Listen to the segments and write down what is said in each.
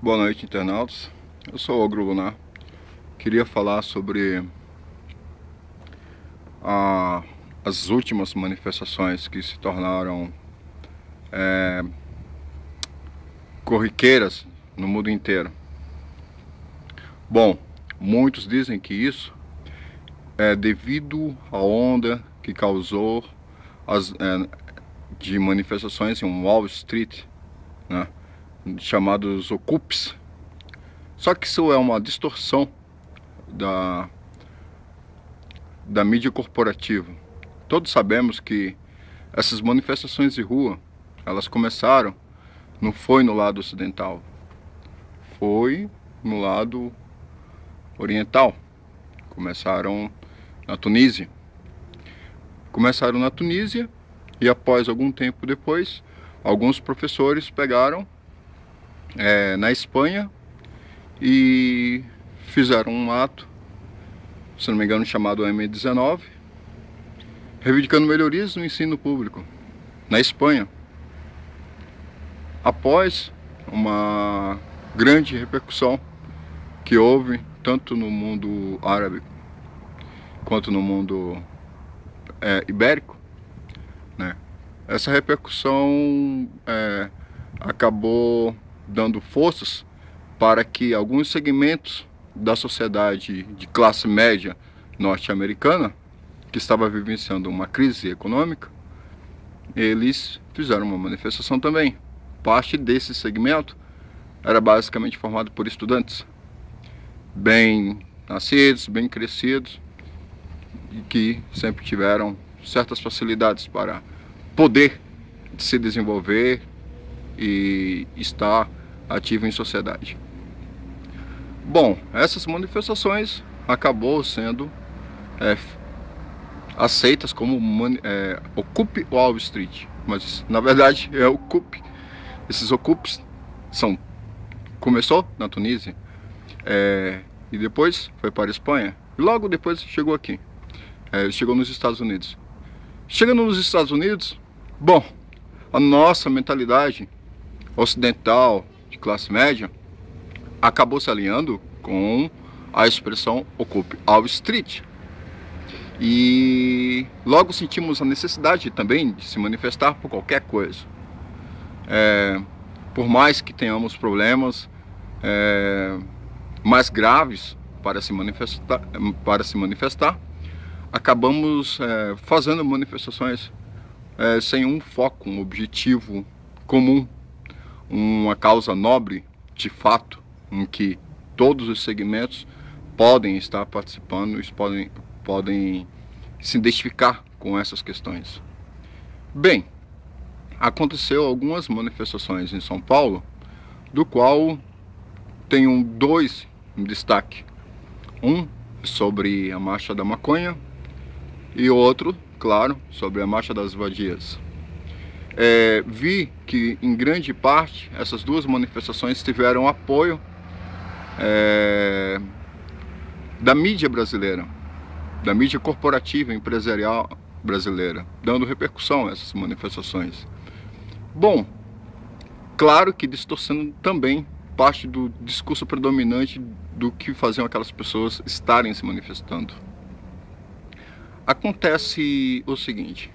Boa noite, internautas. Eu sou o Ogro Lunar. Queria falar sobre as últimas manifestações que se tornaram corriqueiras no mundo inteiro. Bom, muitos dizem que isso é devido à onda que causou de manifestações em Wall Street, né, chamados Occupies. Só que isso é uma distorção da mídia corporativa. Todos sabemos que essas manifestações de rua, elas começaram, não foi no lado ocidental, foi no lado oriental. Começaram na Tunísia. Começaram na Tunísia e após algum tempo depois, alguns professores pegaram na Espanha e fizeram um ato, se não me engano, chamado M19, reivindicando melhorias no ensino público na Espanha. Após uma grande repercussão que houve tanto no mundo árabe quanto no mundo ibérico, né? Essa repercussão acabou dando forças para que alguns segmentos da sociedade de classe média norte-americana, que estava vivenciando uma crise econômica, eles fizeram uma manifestação também. Parte desse segmento era basicamente formado por estudantes bem nascidos, bem crescidos, e que sempre tiveram certas facilidades para poder se desenvolver e estar ativo em sociedade. Bom, essas manifestações acabou sendo aceitas como Occupy Wall Street, mas na verdade é Occupy. Esses Occupies começou na Tunísia e depois foi para a Espanha e logo depois chegou aqui, chegou nos Estados Unidos. Chegando nos Estados Unidos, bom, a nossa mentalidade ocidental de classe média acabou se alinhando com a expressão Occupy Wall Street e logo sentimos a necessidade também de se manifestar por qualquer coisa. Por mais que tenhamos problemas mais graves para se manifestar, acabamos fazendo manifestações sem um foco, um objetivo comum, uma causa nobre de fato, em que todos os segmentos podem estar participando, podem se identificar com essas questões. Bem, aconteceu algumas manifestações em São Paulo, do qual tenho dois em destaque. Um sobre a Marcha da Maconha e outro, claro, sobre a Marcha das Vadias. Vi que em grande parte essas duas manifestações tiveram apoio da mídia brasileira, da mídia corporativa empresarial brasileira, dando repercussão a essas manifestações. Bom, claro que distorcendo também parte do discurso predominante do que faziam aquelas pessoas estarem se manifestando. Acontece o seguinte: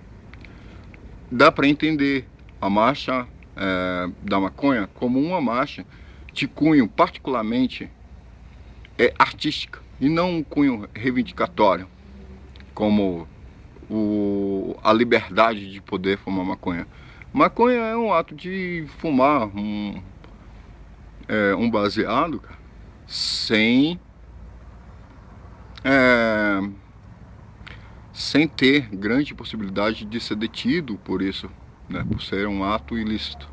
dá para entender a marcha da maconha como uma marcha de cunho particularmente artística e não um cunho reivindicatório, como a liberdade de poder fumar maconha. Maconha é um ato de fumar um baseado, cara, sem ter grande possibilidade de ser detido por isso, né, por ser um ato ilícito.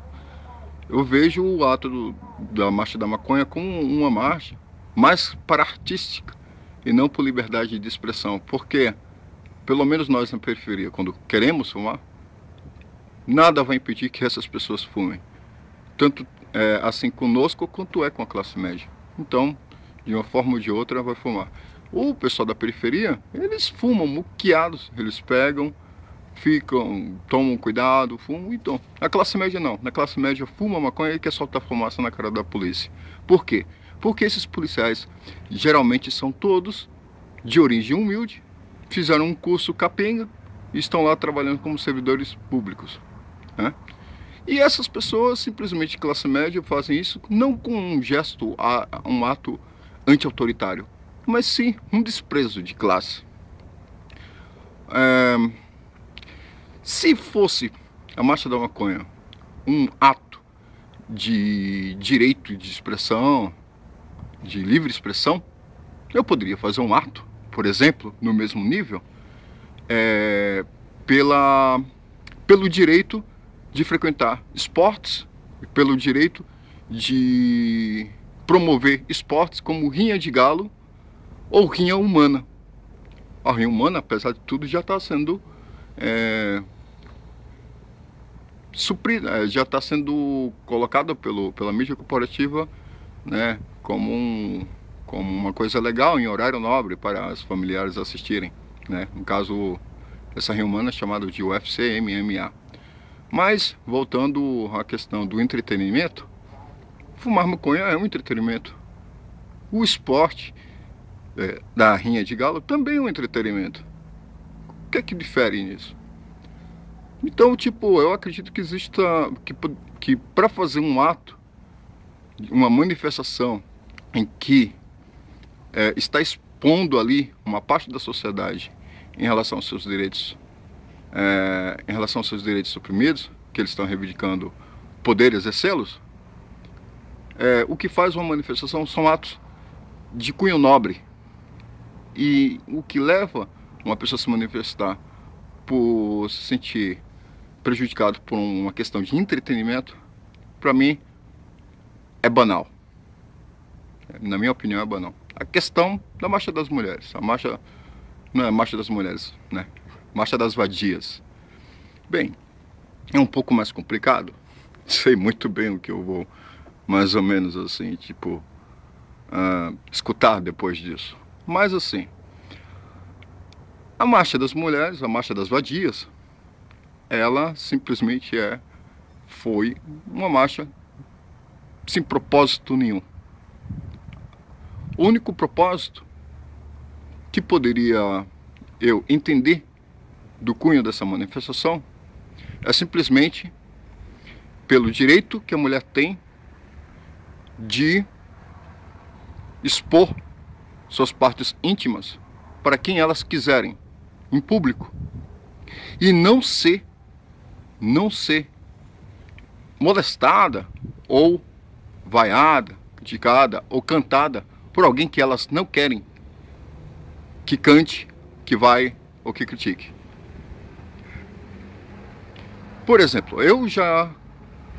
Eu vejo o ato da Marcha da Maconha como uma marcha mais para artística e não por liberdade de expressão, porque pelo menos nós na periferia, quando queremos fumar, nada vai impedir que essas pessoas fumem, tanto assim conosco quanto com a classe média. Então, de uma forma ou de outra, vai fumar. O pessoal da periferia, eles fumam muqueados, eles pegam, tomam cuidado, fumam. Então, a classe média não. Na classe média fuma maconha e quer soltar fumaça na cara da polícia. Por quê? Porque esses policiais geralmente são todos de origem humilde, fizeram um curso capenga e estão lá trabalhando como servidores públicos, né? E essas pessoas, simplesmente classe média, fazem isso não com um gesto, um ato anti-autoritário, mas sim um desprezo de classe. Se fosse a Marcha da Maconha um ato de direito de expressão, de livre expressão, eu poderia fazer um ato, por exemplo, no mesmo nível, pelo direito de frequentar esportes, pelo direito de promover esportes como rinha de galo ou rinha humana. A rinha humana, apesar de tudo, já está sendo suprida, já está sendo colocada pela mídia corporativa, né, como uma coisa legal em horário nobre para os familiares assistirem, né? No caso, essa rinha humana é chamada de UFC MMA. Mas, voltando à questão do entretenimento, fumar maconha é um entretenimento. O esporte da rinha de galo também é um entretenimento. O que é que difere nisso? Então, tipo, eu acredito que exista, que para fazer um ato, uma manifestação em que está expondo ali uma parte da sociedade em relação aos seus direitos, suprimidos, que eles estão reivindicando poder exercê-los, o que faz uma manifestação são atos de cunho nobre. E o que leva uma pessoa a se manifestar por se sentir prejudicado por uma questão de entretenimento, para mim, é banal. Na minha opinião, é banal. A questão da Marcha das Mulheres. A marcha não é Marcha das Mulheres, né? Marcha das Vadias. Bem, é um pouco mais complicado. Sei muito bem o que eu vou, mais ou menos assim, tipo, escutar depois disso. Mas assim, a Marcha das Mulheres, a Marcha das Vadias, ela simplesmente foi uma marcha sem propósito nenhum. O único propósito que poderia eu entender do cunho dessa manifestação é simplesmente pelo direito que a mulher tem de expor suas partes íntimas para quem elas quiserem, em público, e não ser molestada ou vaiada, criticada ou cantada por alguém que elas não querem que cante, que vai ou que critique. Por exemplo, eu já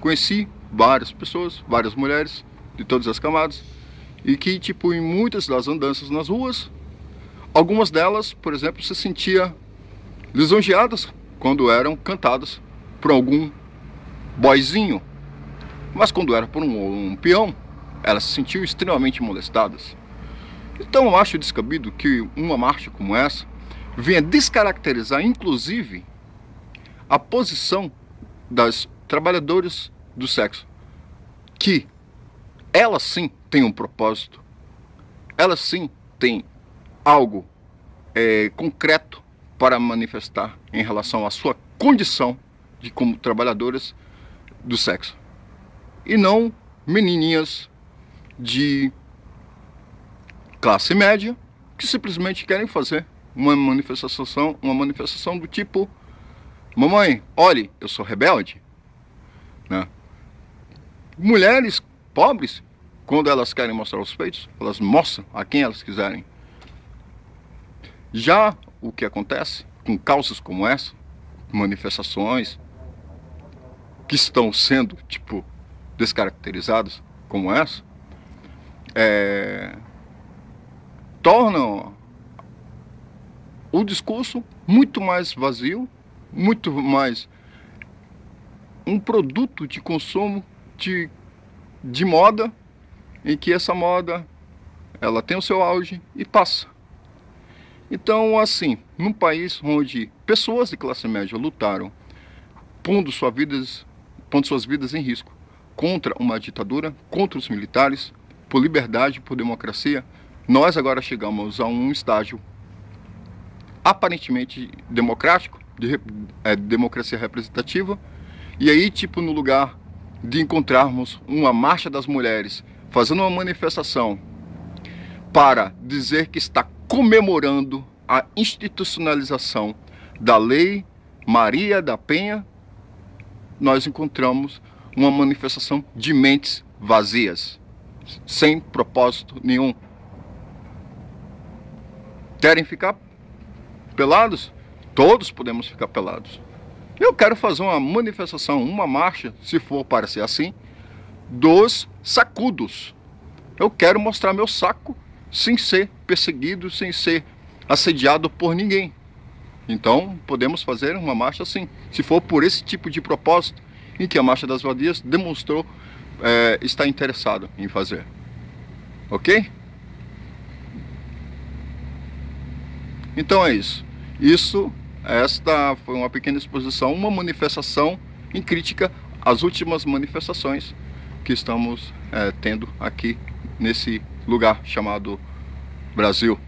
conheci várias pessoas, várias mulheres de todas as camadas, e que, tipo, em muitas das andanças nas ruas, algumas delas, por exemplo, se sentia lisonjeadas quando eram cantadas por algum boyzinho, mas quando era por um peão, elas se sentiam extremamente molestadas. Então eu acho descabido que uma marcha como essa venha descaracterizar, inclusive, a posição das trabalhadoras do sexo, que elas sim têm um propósito, elas sim têm algo concreto para manifestar em relação à sua condição de como trabalhadoras do sexo, e não menininhas de classe média que simplesmente querem fazer uma manifestação do tipo: mamãe, olhe, eu sou rebelde, né? Mulheres pobres, quando elas querem mostrar os peitos, elas mostram a quem elas quiserem. Já o que acontece com causas como essa, manifestações que estão sendo, tipo, descaracterizadas como essa, tornam o discurso muito mais vazio, muito mais um produto de consumo de moda, em que essa moda ela tem o seu auge e passa. Então, assim, num país onde pessoas de classe média lutaram, pondo suas vidas em risco, contra uma ditadura, contra os militares, por liberdade, por democracia, nós agora chegamos a um estágio aparentemente democrático, de democracia representativa, e aí, tipo, no lugar de encontrarmos uma marcha das mulheres, fazendo uma manifestação para dizer que está comemorando a institucionalização da Lei Maria da Penha, nós encontramos uma manifestação de mentes vazias, sem propósito nenhum. Querem ficar pelados? Todos podemos ficar pelados. Eu quero fazer uma manifestação, uma marcha, se for para ser assim, dos sacudos. Eu quero mostrar meu saco sem ser perseguido, sem ser assediado por ninguém. Então, podemos fazer uma marcha assim, se for por esse tipo de propósito em que a Marcha das Vadias demonstrou estar interessado em fazer. Ok? Então é isso. Esta foi uma pequena exposição, uma manifestação em crítica às últimas manifestações que estamos tendo aqui nesse lugar chamado Brasil.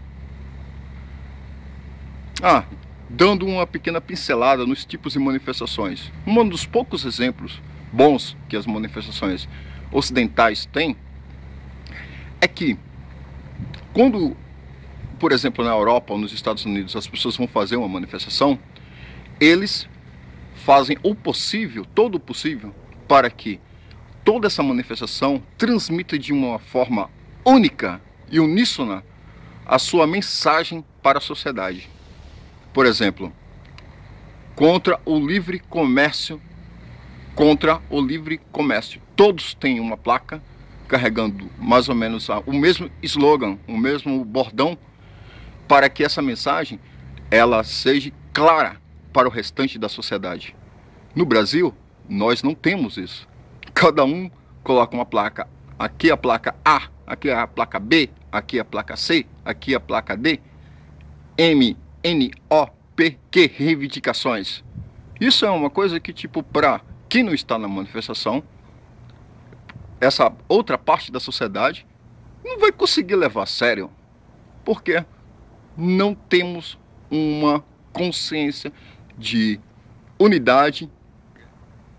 Dando uma pequena pincelada nos tipos de manifestações. Um dos poucos exemplos bons que as manifestações ocidentais têm é que quando, por exemplo, na Europa ou nos Estados Unidos, as pessoas vão fazer uma manifestação, eles fazem o possível, todo o possível, para que toda essa manifestação transmita de uma forma única e uníssona a sua mensagem para a sociedade. Por exemplo, contra o livre comércio, Todos têm uma placa carregando mais ou menos o mesmo slogan, o mesmo bordão, para que essa mensagem ela seja clara para o restante da sociedade. No Brasil, nós não temos isso. Cada um coloca uma placa. Aqui a placa A, aqui a placa B, aqui a placa C, aqui a placa D, M, N, O, P, Q, reivindicações. Isso é uma coisa que, tipo, para quem não está na manifestação, essa outra parte da sociedade não vai conseguir levar a sério. Porque não temos uma consciência de unidade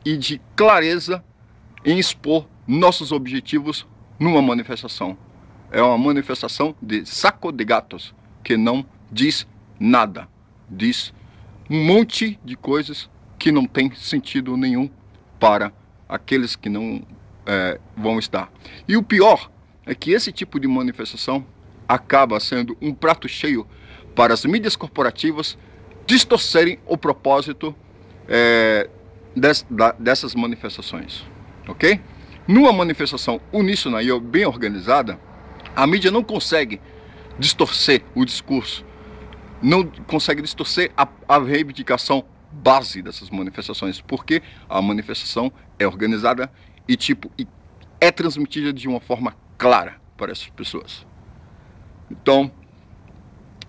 e de clareza em expor nossos objetivos numa manifestação. É uma manifestação de saco de gatos, que não diz nada. Diz um monte de coisas que não tem sentido nenhum para aqueles que não vão estar. E o pior é que esse tipo de manifestação acaba sendo um prato cheio para as mídias corporativas distorcerem o propósito dessas manifestações. Ok? Numa manifestação uníssona e bem organizada, a mídia não consegue distorcer o discurso, não consegue distorcer a reivindicação base dessas manifestações, porque a manifestação é organizada e é transmitida de uma forma clara para essas pessoas. Então,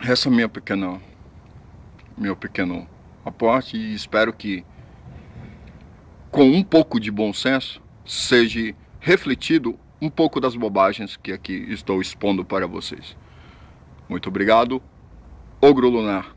essa é meu pequeno aporte, e espero que com um pouco de bom senso seja refletido um pouco das bobagens que aqui estou expondo para vocês. Muito obrigado. Ogro Lunar.